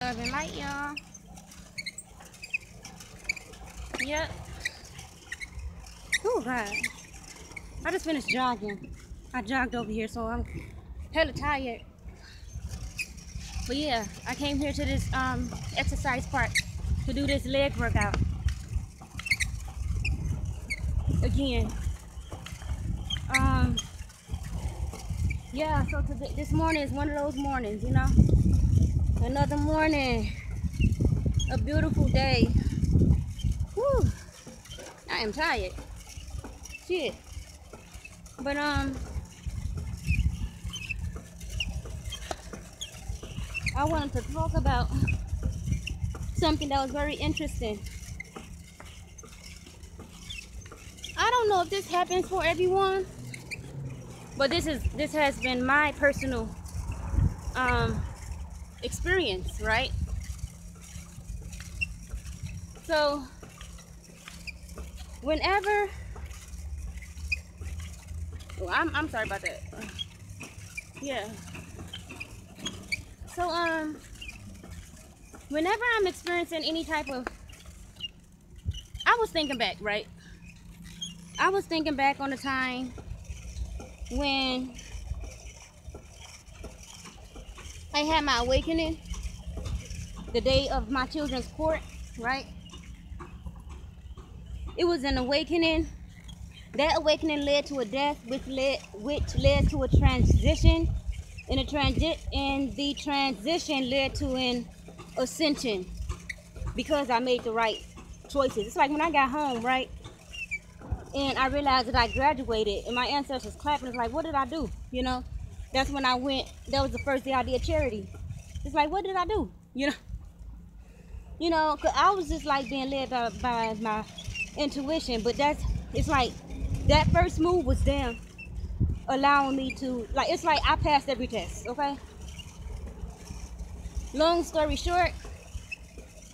Urban Light, y'all. Yep. Oh, God. I just finished jogging. I jogged over here, so I'm hella tired. But yeah, I came here to this exercise park to do this leg workout. Again. Yeah, so this morning is one of those mornings, you know? Another morning. A beautiful day. Whew. I am tired. Shit. But I wanted to talk about something that was very interesting. I don't know if this happens for everyone, but this has been my personal experience, right? So whenever I'm sorry about that. Yeah. So whenever I'm experiencing any type of, I was thinking back, right? I was thinking back on the time when I had my awakening, the day of my children's court, right? It was an awakening. That awakening led to a death, which led to a transition, and the transition led to an ascension because I made the right choices. It's like when I got home, right? And I realized that I graduated, and my ancestors clapping. It's like, what did I do? You know, that's when I went. That was the first day I did charity. It's like, what did I do? You know, cause I was just like being led by my intuition. But it's like that first move was them allowing me to, like, it's like I passed every test. Okay. Long story short,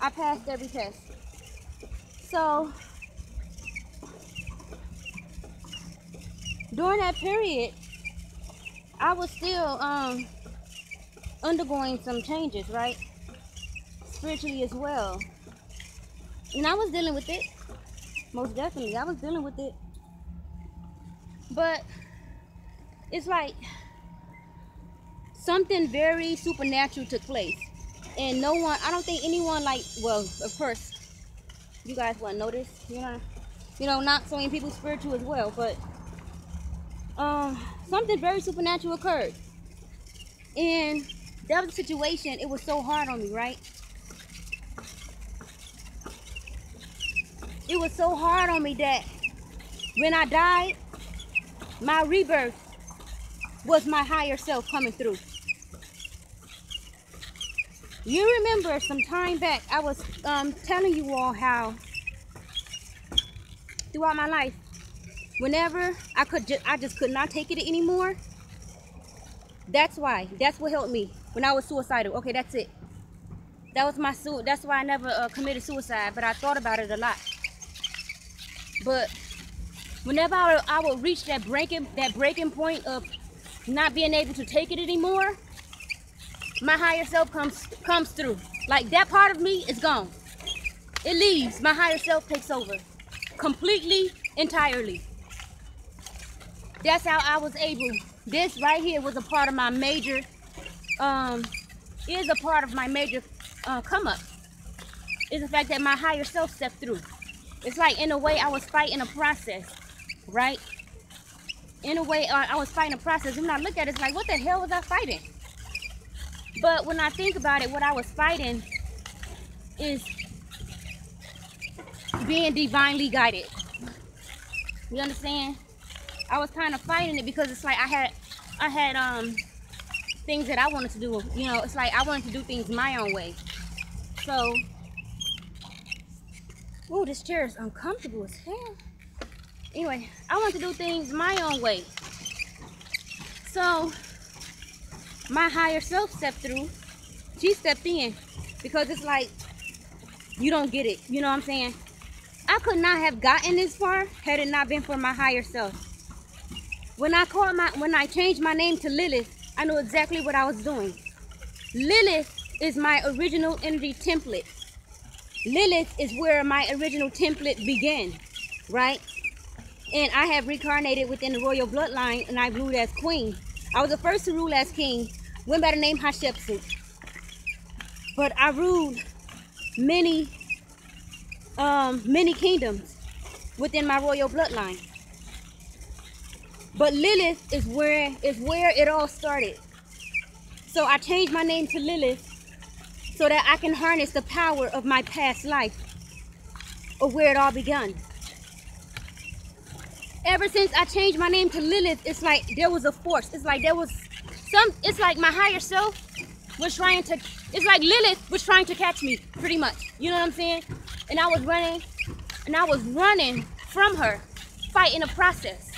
I passed every test. So during that period, I was still undergoing some changes, right? Spiritually as well. And I was dealing with it. Most definitely, I was dealing with it. But it's like something very supernatural took place. And I don't think anyone, like, well, of course, you guys wouldn't notice, not so many people spiritual as well, but something very supernatural occurred. And that was the situation. It was so hard on me, right? It was so hard on me that when I died, my rebirth was my higher self coming through. You remember some time back, I was telling you all how throughout my life, whenever I just could not take it anymore. That's what helped me when I was suicidal. Okay, that's it. That's why I never committed suicide, but I thought about it a lot. But whenever I would reach that breaking point of not being able to take it anymore, my higher self comes through. Like, that part of me is gone. It leaves. My higher self takes over completely, entirely. That's how I was able. This right here was a part of my major come up. Is the fact that my higher self stepped through. It's like, in a way, I was fighting a process, right? In a way, I was fighting a process. When I look at it, it's like, what the hell was I fighting? But when I think about it, what I was fighting is being divinely guided. You understand? I was kind of fighting it because it's like I had things that I wanted to do. It's like I wanted to do things my own way. So, oh, this chair is uncomfortable as hell. Anyway, I want to do things my own way. So my higher self stepped through. She stepped in because it's like, you don't get it. You know what I'm saying? I could not have gotten this far had it not been for my higher self. When I changed my name to Lilith, I knew exactly what I was doing. Lilith is my original energy template. Lilith is where my original template began, right? And I have reincarnated within the royal bloodline, and I ruled as queen. I was the first to rule as king, went by the name Hatshepsut. But I ruled many kingdoms within my royal bloodline. But Lilith is where it all started. So I changed my name to Lilith so that I can harness the power of my past life, of where it all began. Ever since I changed my name to Lilith, it's like there was a force. It's like there was it's like my higher self was trying to, it's like Lilith was trying to catch me, pretty much. You know what I'm saying? And I was running from her, fighting a process.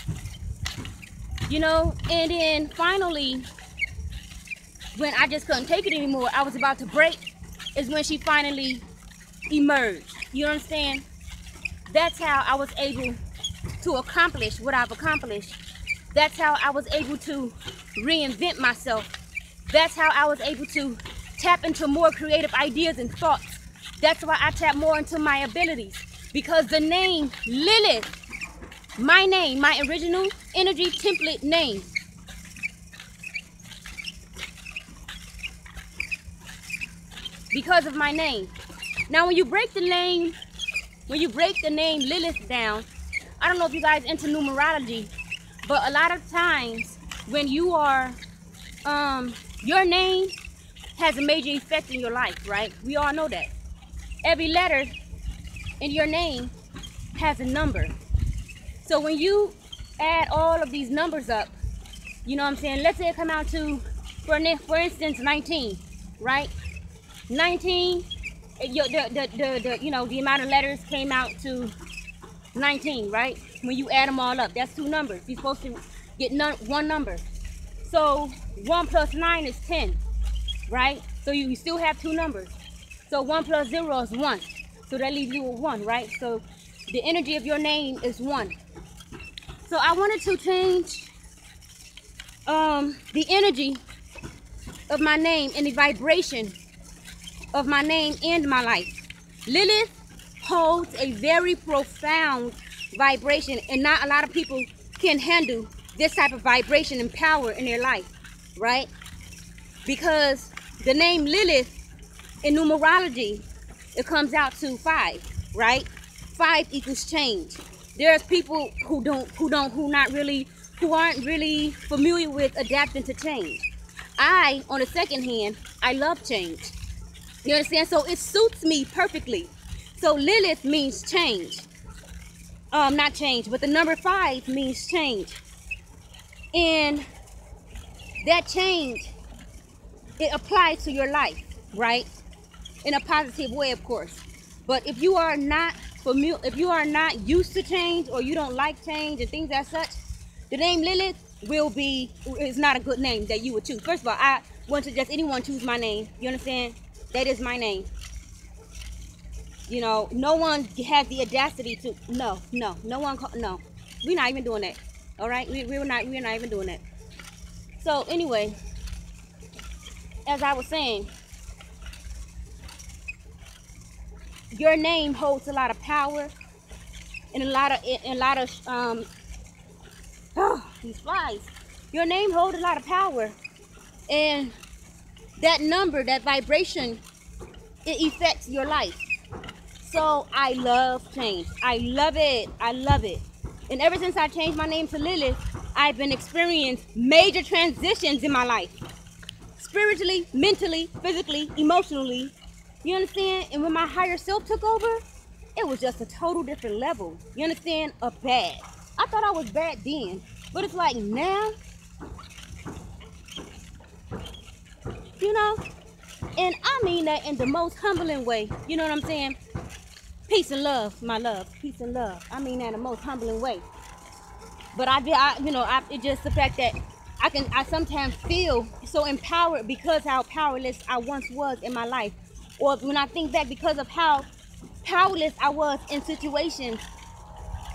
You know, and then finally, when I just couldn't take it anymore, I was about to break, is when she finally emerged. You understand? That's how I was able to accomplish what I've accomplished. That's how I was able to reinvent myself. That's how I was able to tap into more creative ideas and thoughts. That's why I tap more into my abilities. Because the name Lilith, my name, my original energy template name, because of my name. Now when you break the name Lilith down, I don't know if you guys into numerology, but a lot of times when you are, your name has a major effect in your life, right? We all know that. Every letter in your name has a number. So when you add all of these numbers up, you know what I'm saying? Let's say it come out to, for instance, 19, right? 19, the amount of letters came out to 19, right? When you add them all up, that's two numbers. You're supposed to get one number. So 1 plus 9 is 10, right? So you still have two numbers. So 1 plus 0 is 1. So that leaves you with 1, right? So the energy of your name is 1. So I wanted to change the energy of my name and the vibration of my name and my life. Lilith holds a very profound vibration, and not a lot of people can handle this type of vibration and power in their life, right? Because the name Lilith in numerology, it comes out to 5, right? 5 equals change. There's people who aren't really familiar with adapting to change. I, on the second hand, I love change. You understand? So it suits me perfectly. So Lilith means change. Not change, but the number 5 means change. And that change, it applies to your life, right? In a positive way, of course. But if you are not familiar, if you are not used to change, or you don't like change and things as such, the name Lilith is not a good name that you would choose. First of all, I wouldn't suggest anyone choose my name. You understand? That is my name. You know, no one has the audacity to, no one, no. We're not even doing that. All right? We're not even doing that. So anyway, as I was saying, your name holds a lot of power and a lot of these flies. Your name holds a lot of power, and that number, that vibration, it affects your life. So I love change. I love it. I love it. And ever since I changed my name to Lilith, I've been experiencing major transitions in my life. Spiritually, mentally, physically, emotionally. You understand? And when my higher self took over, it was just a total different level. You understand? Of bad. I thought I was bad then. But it's like now, you know? And I mean that in the most humbling way. You know what I'm saying? Peace and love, my love. Peace and love. I mean that in the most humbling way. But it's just the fact that I sometimes feel so empowered because how powerless I once was in my life. Or when I think back, because of how powerless I was in situations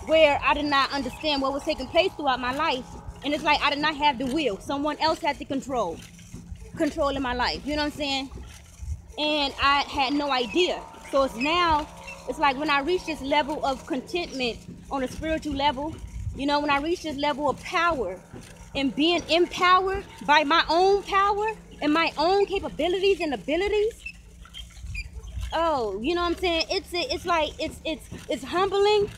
where I did not understand what was taking place throughout my life. And it's like I did not have the will. Someone else had the control in my life. You know what I'm saying? and I had no idea. So it's like when I reach this level of contentment on a spiritual level, you know, when I reach this level of power and being empowered by my own power and my own capabilities and abilities. Oh, you know what I'm saying? It's like it's humbling,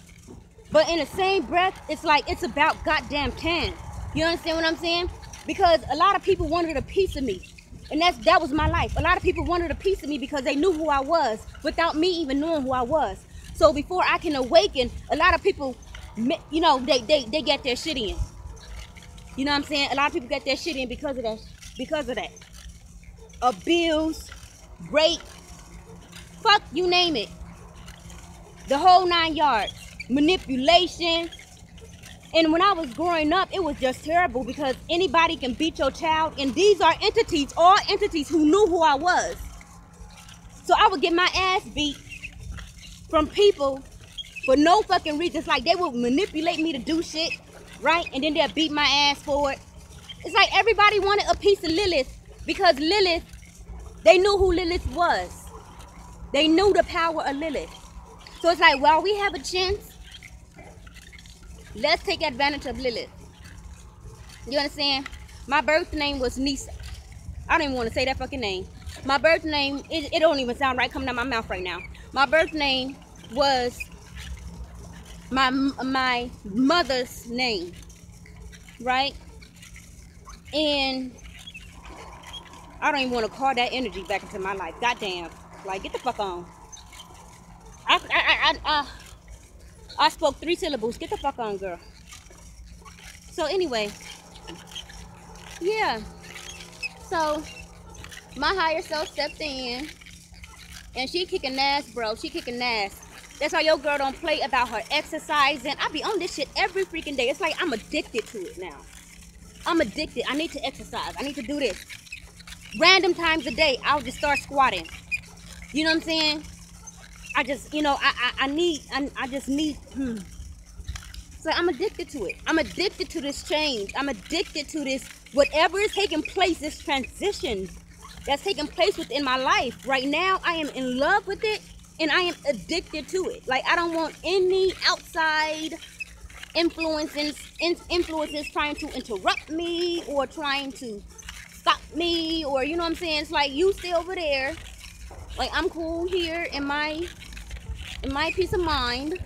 but in the same breath, it's like it's about goddamn time. You understand what I'm saying? Because a lot of people wanted a piece of me. And that was my life. A lot of people wanted a piece of me because they knew who I was without me even knowing who I was. So before I can awaken, a lot of people, you know, they get their shit in. You know what I'm saying? A lot of people get their shit in because of that. Because of that. Abuse, rape, fuck, you name it. The whole 9 yards. Manipulation. And when I was growing up, it was just terrible because anybody can beat your child. And these are entities, all entities who knew who I was. So I would get my ass beat from people for no fucking reason. It's like they would manipulate me to do shit, right? And then they'll beat my ass for it. It's like everybody wanted a piece of Lilith because Lilith, they knew who Lilith was. They knew the power of Lilith. So it's like, while we have a chance, let's take advantage of Lilith. You understand? My birth name was Nisa. I don't even want to say that fucking name. My birth name, it don't even sound right coming out my mouth right now. My birth name was my mother's name, right? And I don't even want to call that energy back into my life. Goddamn. Like, get the fuck on. I spoke 3 syllables. Get the fuck on, girl. So anyway, yeah. So my higher self stepped in, and she kicking ass, bro. She kicking ass. That's why your girl don't play about her exercising. I be on this shit every freaking day. It's like I'm addicted to it now. I'm addicted. I need to exercise. I need to do this. Random times a day, I'll just start squatting. You know what I'm saying? I just, you know, I just need, So I'm addicted to it. I'm addicted to this change. I'm addicted to this, whatever is taking place, this transition that's taking place within my life. Right now, I am in love with it, and I am addicted to it. Like, I don't want any outside influences trying to interrupt me or trying to stop me, or, you know what I'm saying? It's like, you stay over there. Like, I'm cool here in my peace of mind,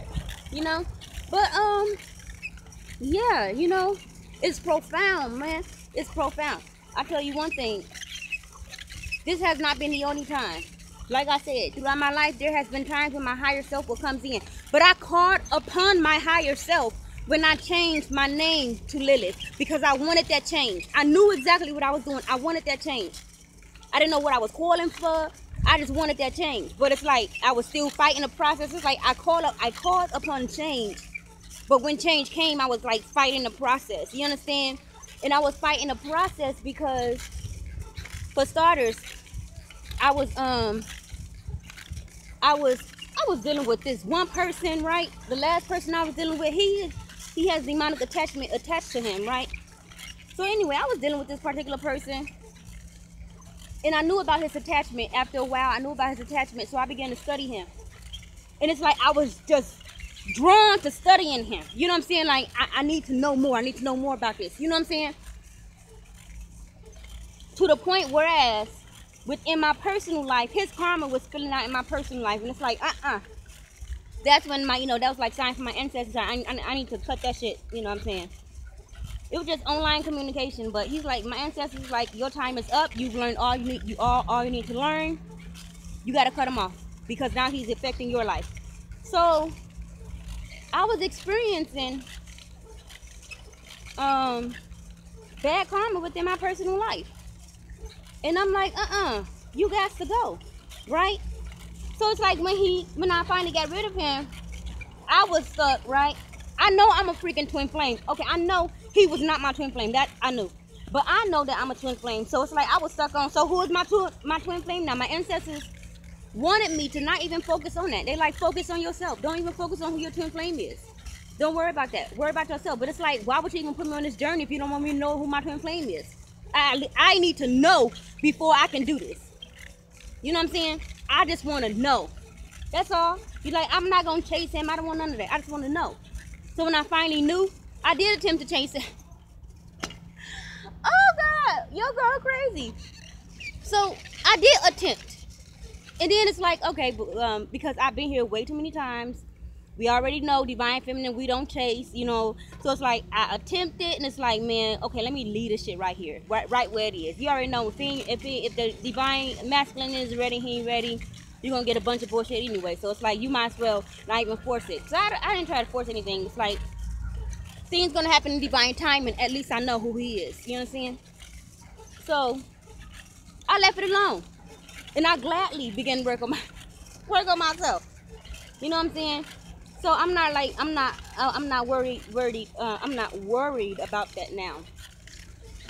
you know. But yeah, you know, it's profound, man. It's profound. I tell you one thing, this has not been the only time. Like I said, throughout my life, there has been times when my higher self will comes in. But I called upon my higher self when I changed my name to Lilith, because I wanted that change. I knew exactly what I was doing. I wanted that change. I didn't know what I was calling for. I just wanted that change. But it's like I was still fighting the process. It's like I called upon change. But when change came, I was like fighting the process. You understand? And I was fighting the process because, for starters, I was dealing with this one person, right? The last person I was dealing with, he has demonic attachment attached to him, right? So anyway, I was dealing with this particular person. And I knew about his attachment. After a while, I knew about his attachment, so I began to study him. And it's like I was just drawn to studying him. You know what I'm saying? Like, I need to know more. I need to know more about this. You know what I'm saying? To the point whereas, within my personal life, his karma was filling out in my personal life. And it's like, That's when my, you know, that was like sign from my ancestors. I need to cut that shit. You know what I'm saying? It was just online communication, but he's like, my ancestors like, your time is up. You've learned all you need. All you need to learn. You got to cut him off because now he's affecting your life. So I was experiencing bad karma within my personal life, and I'm like, you got to go, right? So it's like when I finally got rid of him, I was stuck, right? I know I'm a freaking twin flame. Okay, I know he was not my twin flame. That I knew. But I know that I'm a twin flame. So it's like I was stuck on, so who is my twin flame now? My ancestors wanted me to not even focus on that. They like, focus on yourself. Don't even focus on who your twin flame is. Don't worry about that. Worry about yourself. But it's like, why would you even put me on this journey if you don't want me to know who my twin flame is? I need to know before I can do this. You know what I'm saying? I just want to know. That's all. You like, I'm not going to chase him. I don't want none of that. I just want to know. So when I finally knew, I did attempt to chase him. Oh, God. Your girl crazy. So I did attempt. And then it's like, okay, because I've been here way too many times. We already know Divine Feminine, we don't chase, you know. So it's like, I attempted, and it's like, man, okay, let me leave this shit right here. Right where it is. You already know, if the Divine Masculine is ready, he ain't ready, you're going to get a bunch of bullshit anyway. So it's like, you might as well not even force it. So I didn't try to force anything. It's like, things going to happen in Divine time, and at least I know who he is. You know what I'm saying? So I left it alone. And I gladly began to work on myself. You know what I'm saying? So I'm not worried about that now.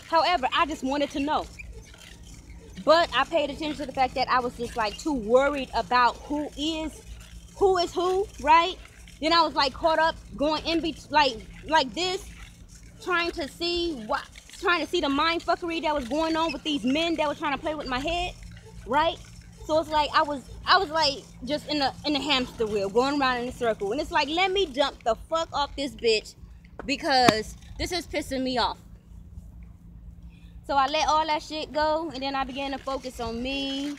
However, I just wanted to know. But I paid attention to the fact that I was just like too worried about who is who, right? Then I was like caught up going in between like this, trying to see the mind fuckery that was going on with these men that were trying to play with my head, right? So it's like I was like just in the hamster wheel, going around in a circle. And it's like, let me jump the fuck off this bitch, because this is pissing me off. So I let all that shit go, and then I began to focus on me,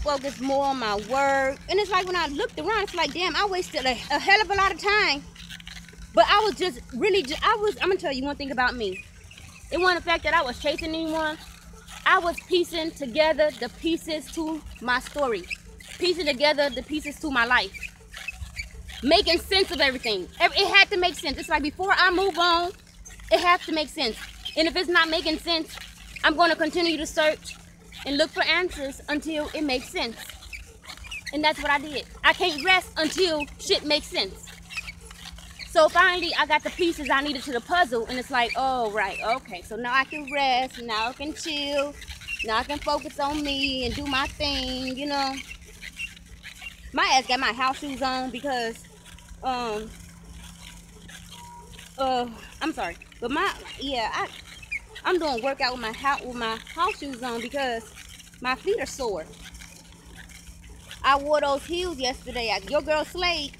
focus more on my work. And it's like, when I looked around, it's like, damn, I wasted a hell of a lot of time. But I was just really, I'm gonna tell you one thing about me. It wasn't the fact that I was chasing anyone. I was piecing together the pieces to my story. Piecing together the pieces to my life. Making sense of everything. It had to make sense. It's like, before I move on, it has to make sense. And if it's not making sense, I'm going to continue to search and look for answers until it makes sense. And that's what I did. I can't rest until shit makes sense. So finally, I got the pieces I needed to the puzzle, and it's like, oh, right, okay. So now I can rest, now I can chill, now I can focus on me and do my thing, you know. My ass got my house shoes on because, I'm sorry, but I'm doing workout with my house shoes on because my feet are sore. I wore those heels yesterday. Your girl slayed.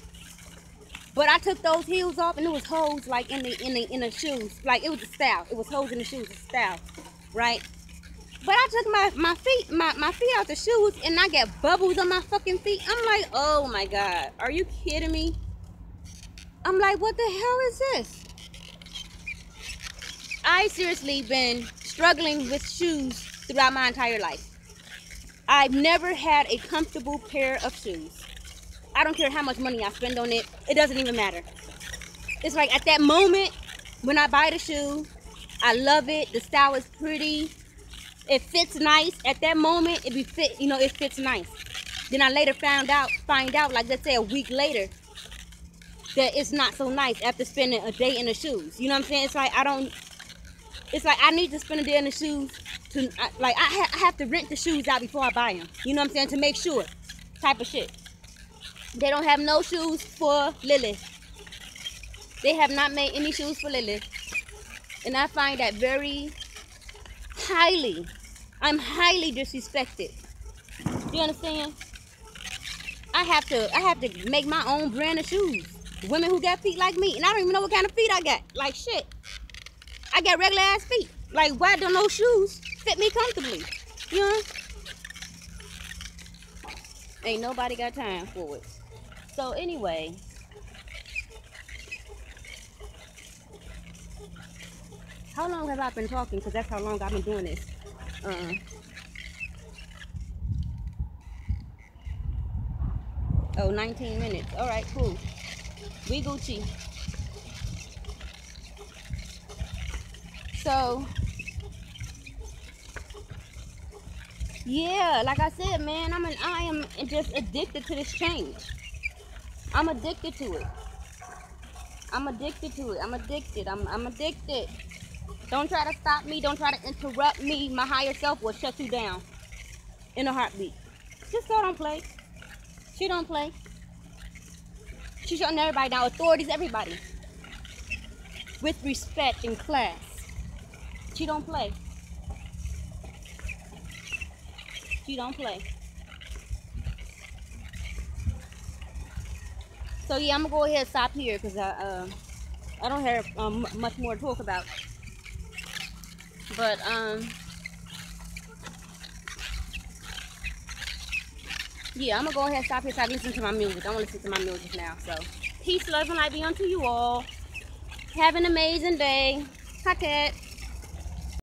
But I took those heels off, and it was holes like in the shoes. Like, it was a style. It was holes in the shoes, a style, right? But I took my feet out the shoes, and I got bubbles on my fucking feet. I'm like, oh my God, are you kidding me? I'm like, what the hell is this? I seriously been struggling with shoes throughout my entire life. I've never had a comfortable pair of shoes. I don't care how much money I spend on it. It doesn't even matter. It's like, at that moment, when I buy the shoe, I love it. The style is pretty. It fits nice. At that moment, it fits nice. Then I later find out, like, let's say a week later, that it's not so nice after spending a day in the shoes. You know what I'm saying? It's like, I need to spend a day in the shoes I have to rent the shoes out before I buy them. You know what I'm saying? To make sure, type of shit. They don't have no shoes for Lilith. They have not made any shoes for Lilith. And I find that I'm highly disrespected. You understand? I have to make my own brand of shoes. Women who got feet like me. And I don't even know what kind of feet I got. Like, shit. I got regular ass feet. Like, why don't those shoes fit me comfortably? You know? Ain't nobody got time for it. So anyway, how long have I been talking? Because that's how long I've been doing this. Oh, 19 minutes. All right, cool. We Gucci. So, yeah, like I said, man, I am just addicted to this change. I'm addicted to it. I'm addicted. I'm addicted. Don't try to stop me. Don't try to interrupt me. My higher self will shut you down in a heartbeat. Just don't play. She don't play. She's shutting everybody down. Authorities, everybody. With respect and class. She don't play. She don't play. So yeah, I'm gonna go ahead and stop here because I don't have much more to talk about. But yeah, I'm gonna go ahead and stop here so I can listen to my music. I want to listen to my music now. So peace, love, and light be unto you all. Have an amazing day. Hi, Cat.